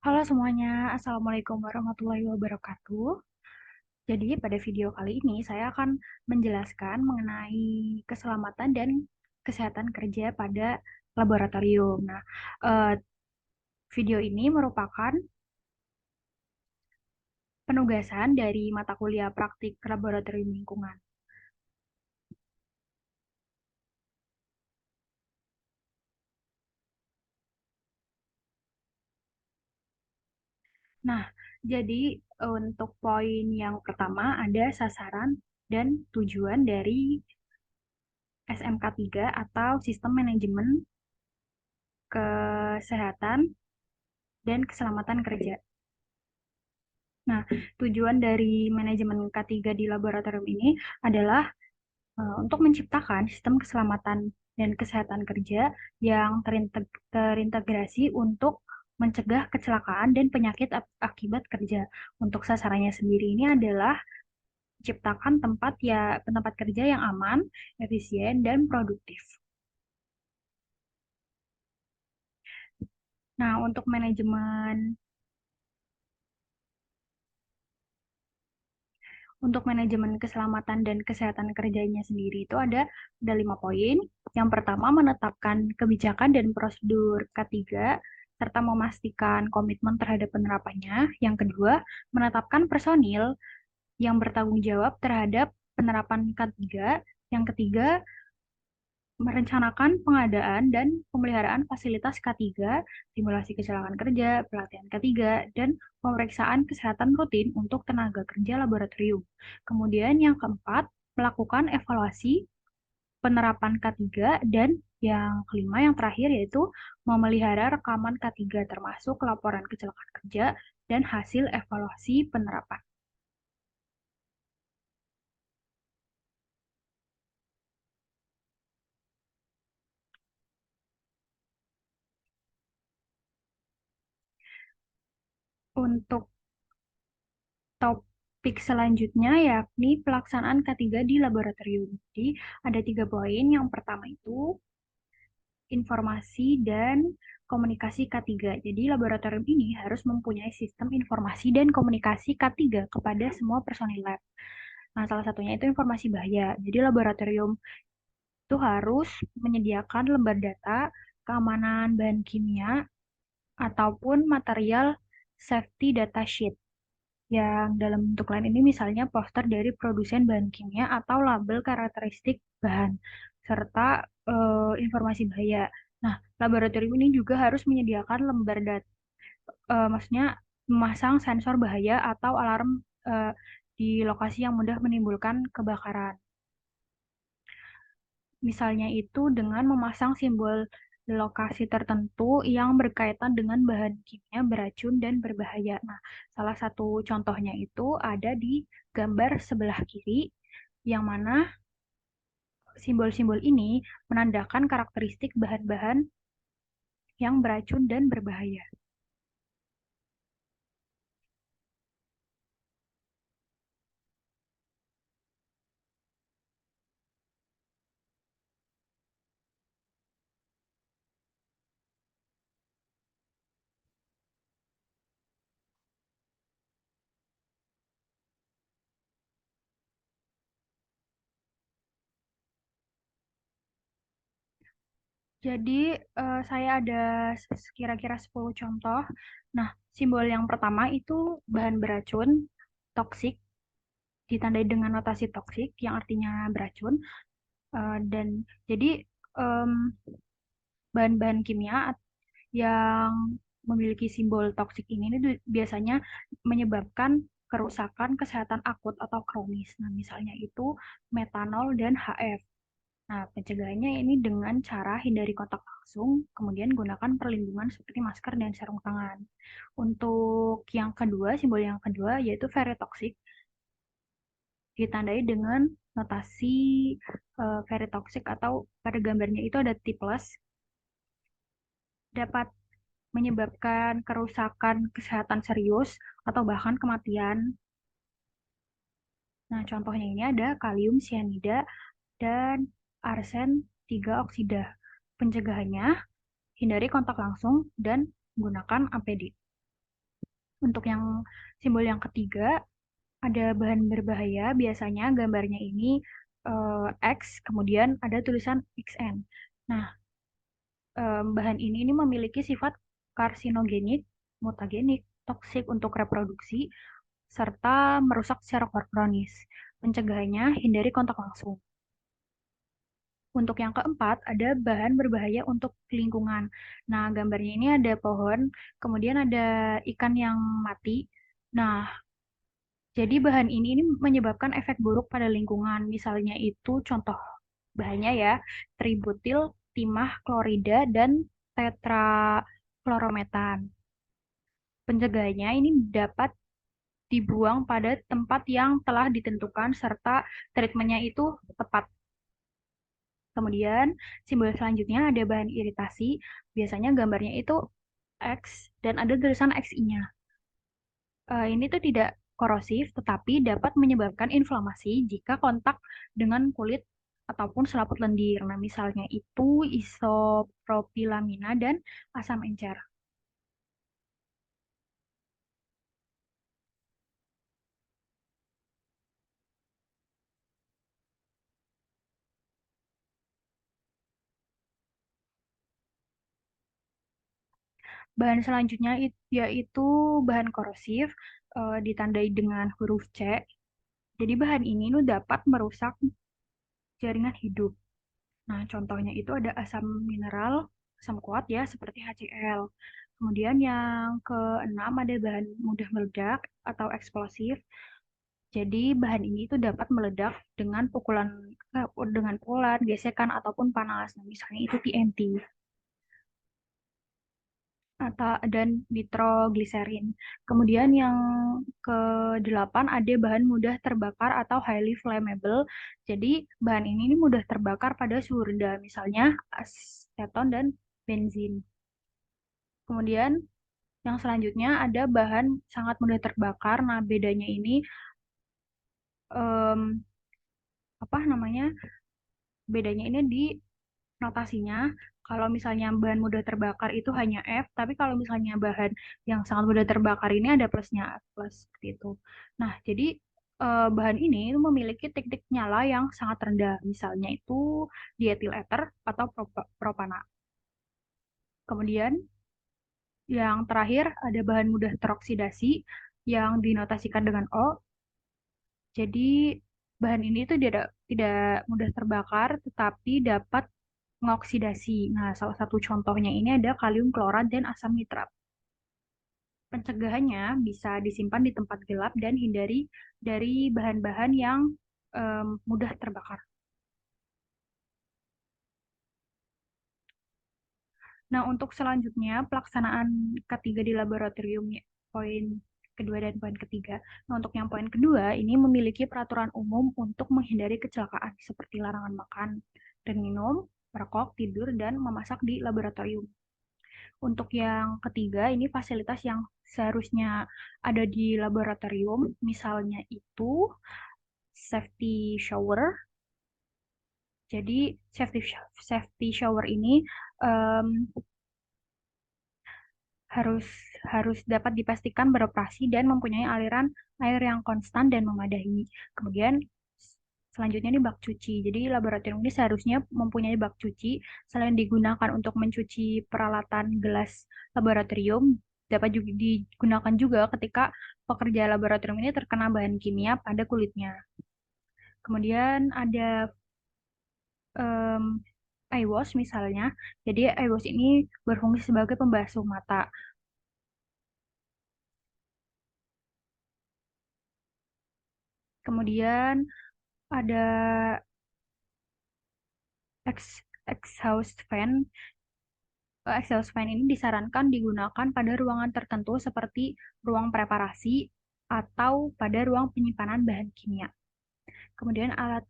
Halo semuanya, Assalamualaikum warahmatullahi wabarakatuh. Jadi pada video kali ini saya akan menjelaskan mengenai keselamatan dan kesehatan kerja pada laboratorium. Eh, video ini merupakan penugasan dari mata kuliah praktik laboratorium lingkungan. Nah, jadi untuk poin yang pertama ada sasaran dan tujuan dari SMK 3 atau Sistem Manajemen Kesehatan dan Keselamatan Kerja. Nah, tujuan dari manajemen K3 di laboratorium ini adalah untuk menciptakan sistem keselamatan dan kesehatan kerja yang terintegrasi untuk mencegah kecelakaan dan penyakit akibat kerja. Untuk sasarannya sendiri ini adalah menciptakan tempat kerja yang aman, efisien, dan produktif. Nah, untuk manajemen keselamatan dan kesehatan kerjanya sendiri itu ada 5 poin. Yang pertama, menetapkan kebijakan dan prosedur K3 serta memastikan komitmen terhadap penerapannya. Yang kedua, menetapkan personil yang bertanggung jawab terhadap penerapan K3. Yang ketiga, merencanakan pengadaan dan pemeliharaan fasilitas K3, simulasi kecelakaan kerja, pelatihan K3, dan pemeriksaan kesehatan rutin untuk tenaga kerja laboratorium. Kemudian yang keempat, melakukan evaluasi penerapan K3, dan yang kelima, yang terakhir, yaitu memelihara rekaman K3 termasuk laporan kecelakaan kerja dan hasil evaluasi penerapan. Untuk topik selanjutnya yakni pelaksanaan K3 di laboratorium. Jadi ada 3 poin. Yang pertama itu informasi dan komunikasi K3. Jadi laboratorium ini harus mempunyai sistem informasi dan komunikasi K3 kepada semua personil lab. Nah, salah satunya itu informasi bahaya. Jadi laboratorium itu harus menyediakan lembar data keamanan bahan kimia ataupun material safety data sheet yang dalam bentuk lain ini misalnya poster dari produsen bahan kimia atau label karakteristik bahan, serta informasi bahaya. Nah, laboratorium ini juga harus menyediakan lembar data, maksudnya memasang sensor bahaya atau alarm eh, di lokasi yang mudah menimbulkan kebakaran. Misalnya itu dengan memasang simbol lokasi tertentu yang berkaitan dengan bahan kimia beracun dan berbahaya. Nah, salah satu contohnya itu ada di gambar sebelah kiri, yang mana simbol-simbol ini menandakan karakteristik bahan-bahan yang beracun dan berbahaya. Jadi, saya ada kira-kira 10 contoh. Nah, simbol yang pertama itu bahan beracun, toksik, ditandai dengan notasi toksik yang artinya beracun. Dan jadi em, bahan-bahan kimia yang memiliki simbol toksik ini biasanya menyebabkan kerusakan kesehatan akut atau kronis. Nah, misalnya itu metanol dan HF. Nah, pencegahannya ini dengan cara hindari kontak langsung, kemudian gunakan perlindungan seperti masker dan sarung tangan. Untuk yang kedua, simbol yang kedua yaitu ferritoxic, ditandai dengan notasi very toxic atau pada gambarnya itu ada T+, dapat menyebabkan kerusakan kesehatan serius atau bahkan kematian. Nah, contohnya ini ada kalium sianida dan arsen 3 oksida. Pencegahannya, hindari kontak langsung dan gunakan APD. Untuk yang simbol yang ketiga, ada bahan berbahaya, biasanya gambarnya ini X, kemudian ada tulisan XN. Nah, bahan ini memiliki sifat karsinogenik, mutagenik, toksik untuk reproduksi, serta merusak secara kronis. Pencegahannya, hindari kontak langsung. Untuk yang keempat, ada bahan berbahaya untuk lingkungan. Nah, gambarnya ini ada pohon, kemudian ada ikan yang mati. Nah, jadi bahan ini menyebabkan efek buruk pada lingkungan. Misalnya itu contoh bahannya ya, tributil, timah, klorida, dan tetraklorometan. Pencegahannya ini dapat dibuang pada tempat yang telah ditentukan serta treatmentnya itu tepat. Kemudian simbol selanjutnya ada bahan iritasi, biasanya gambarnya itu X dan ada tulisan XI-nya. Ini tuh tidak korosif tetapi dapat menyebabkan inflamasi jika kontak dengan kulit ataupun selaput lendir. Nah, misalnya itu isopropilamina dan asam encer. Bahan selanjutnya yaitu bahan korosif, ditandai dengan huruf C. Jadi bahan ini dapat merusak jaringan hidup. Nah, contohnya itu ada asam mineral, asam kuat ya, seperti HCl. Kemudian yang keenam ada bahan mudah meledak atau eksplosif. Jadi bahan ini itu dapat meledak dengan pukulan, gesekan ataupun panas. Nah, misalnya itu TNT atau dan nitrogliserin. Kemudian yang ke-8 ada bahan mudah terbakar atau highly flammable. Jadi bahan ini mudah terbakar pada suhu rendah, misalnya aseton dan benzin. Kemudian yang selanjutnya ada bahan sangat mudah terbakar. Nah, bedanya ini em, apa namanya? Bedanya ini di notasinya. Kalau misalnya bahan mudah terbakar itu hanya F, tapi kalau misalnya bahan yang sangat mudah terbakar ini ada plusnya, F plus seperti itu. Nah, jadi bahan ini memiliki titik nyala yang sangat rendah, misalnya itu diethyl ether atau propana. Kemudian yang terakhir ada bahan mudah teroksidasi yang dinotasikan dengan O. Jadi bahan ini tuh tidak mudah terbakar, tetapi dapat mengoksidasi. Nah, salah satu contohnya ini ada kalium klorat dan asam nitrat. Pencegahannya bisa disimpan di tempat gelap dan hindari dari bahan-bahan yang mudah terbakar. Nah, untuk selanjutnya pelaksanaan ketiga di laboratorium ya, poin kedua dan poin ketiga. Nah, untuk yang poin kedua ini memiliki peraturan umum untuk menghindari kecelakaan seperti larangan makan dan minum, merokok, tidur, dan memasak di laboratorium. Untuk yang ketiga, ini fasilitas yang seharusnya ada di laboratorium, misalnya itu safety shower. Jadi safety shower ini em, harus harus dapat dipastikan beroperasi dan mempunyai aliran air yang konstan dan memadai. Kemudian selanjutnya ini bak cuci. Jadi laboratorium ini seharusnya mempunyai bak cuci selain digunakan untuk mencuci peralatan gelas laboratorium, dapat juga digunakan juga ketika pekerja laboratorium ini terkena bahan kimia pada kulitnya. Kemudian ada em, eye wash misalnya. Jadi eye wash ini berfungsi sebagai pembasuh mata. Kemudian ada exhaust fan. Exhaust fan ini disarankan digunakan pada ruangan tertentu seperti ruang preparasi atau pada ruang penyimpanan bahan kimia. Kemudian alat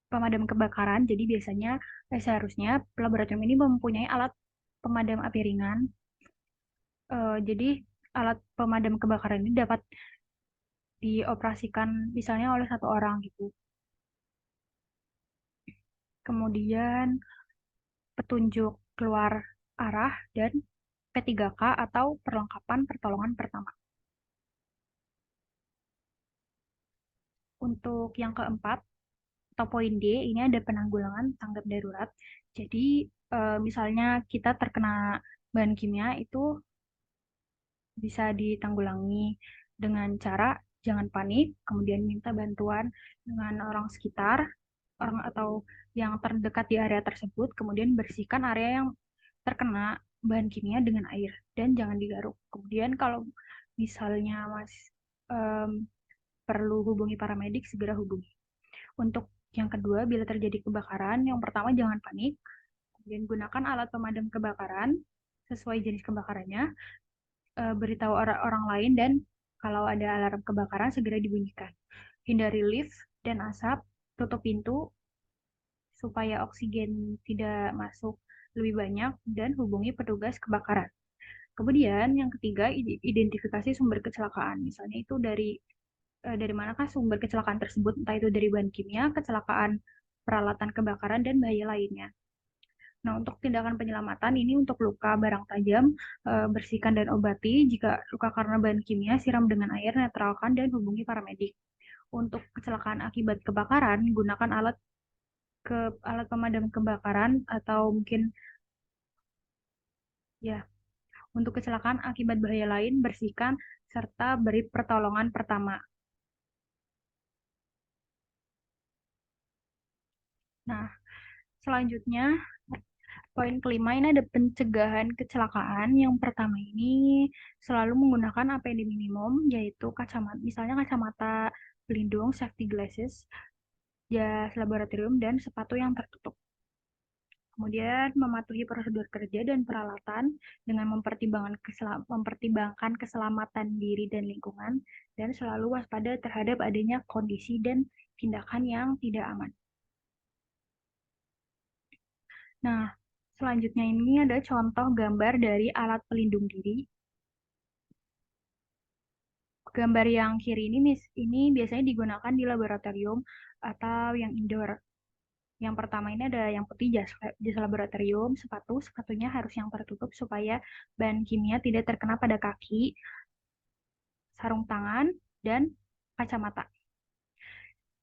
pemadam kebakaran, jadi biasanya seharusnya laboratorium ini mempunyai alat pemadam api ringan. Jadi alat pemadam kebakaran ini dapat dioperasikan misalnya oleh satu orang gitu. Kemudian petunjuk keluar arah dan P3K atau perlengkapan pertolongan pertama. Untuk yang keempat, atau poin D, ini ada penanggulangan tanggap darurat. Jadi, misalnya kita terkena bahan kimia itu bisa ditanggulangi dengan cara jangan panik, kemudian minta bantuan dengan orang sekitar, orang atau yang terdekat di area tersebut, kemudian bersihkan area yang terkena bahan kimia dengan air dan jangan digaruk. Kemudian kalau misalnya Mas em, perlu hubungi paramedik, segera hubungi. Untuk yang kedua, bila terjadi kebakaran, yang pertama jangan panik, kemudian gunakan alat pemadam kebakaran sesuai jenis kebakarannya, beritahu orang lain, dan kalau ada alarm kebakaran segera dibunyikan. Hindari lift dan asap, tutup pintu supaya oksigen tidak masuk lebih banyak, dan hubungi petugas kebakaran. Kemudian yang ketiga, identifikasi sumber kecelakaan. Misalnya itu dari manakah sumber kecelakaan tersebut, entah itu dari bahan kimia, kecelakaan peralatan kebakaran, dan bahaya lainnya. Nah, untuk tindakan penyelamatan ini untuk luka barang tajam, bersihkan dan obati. Jika luka karena bahan kimia, siram dengan air, netralkan, dan hubungi paramedik. Untuk kecelakaan akibat kebakaran, gunakan alat pemadam kebakaran atau mungkin ya, untuk kecelakaan akibat bahaya lain, bersihkan serta beri pertolongan pertama. Nah, selanjutnya poin kelima ini ada pencegahan kecelakaan. Yang pertama ini selalu menggunakan APD minimum, yaitu kacamata, misalnya kacamata pelindung, safety glasses, jas laboratorium, dan sepatu yang tertutup. Kemudian mematuhi prosedur kerja dan peralatan dengan mempertimbangkan keselamatan diri dan lingkungan, dan selalu waspada terhadap adanya kondisi dan tindakan yang tidak aman. Nah, selanjutnya ini ada contoh gambar dari alat pelindung diri. Gambar yang kiri ini biasanya digunakan di laboratorium atau yang indoor. Yang pertama ini ada yang putih, jas laboratorium, sepatunya harus yang tertutup supaya bahan kimia tidak terkena pada kaki, sarung tangan, dan kacamata.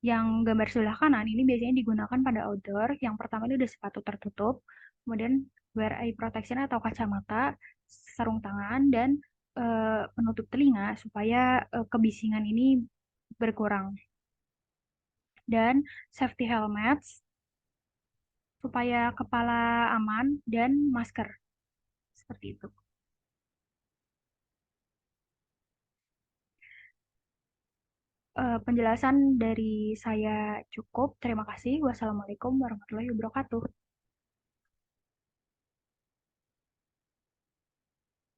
Yang gambar sebelah kanan ini biasanya digunakan pada outdoor. Yang pertama ini udah sepatu tertutup, kemudian wear eye protection atau kacamata, sarung tangan, dan penutup telinga supaya kebisingan ini berkurang. Dan safety helmets supaya kepala aman, dan masker seperti itu. Penjelasan dari saya cukup. Terima kasih. Wassalamualaikum warahmatullahi wabarakatuh.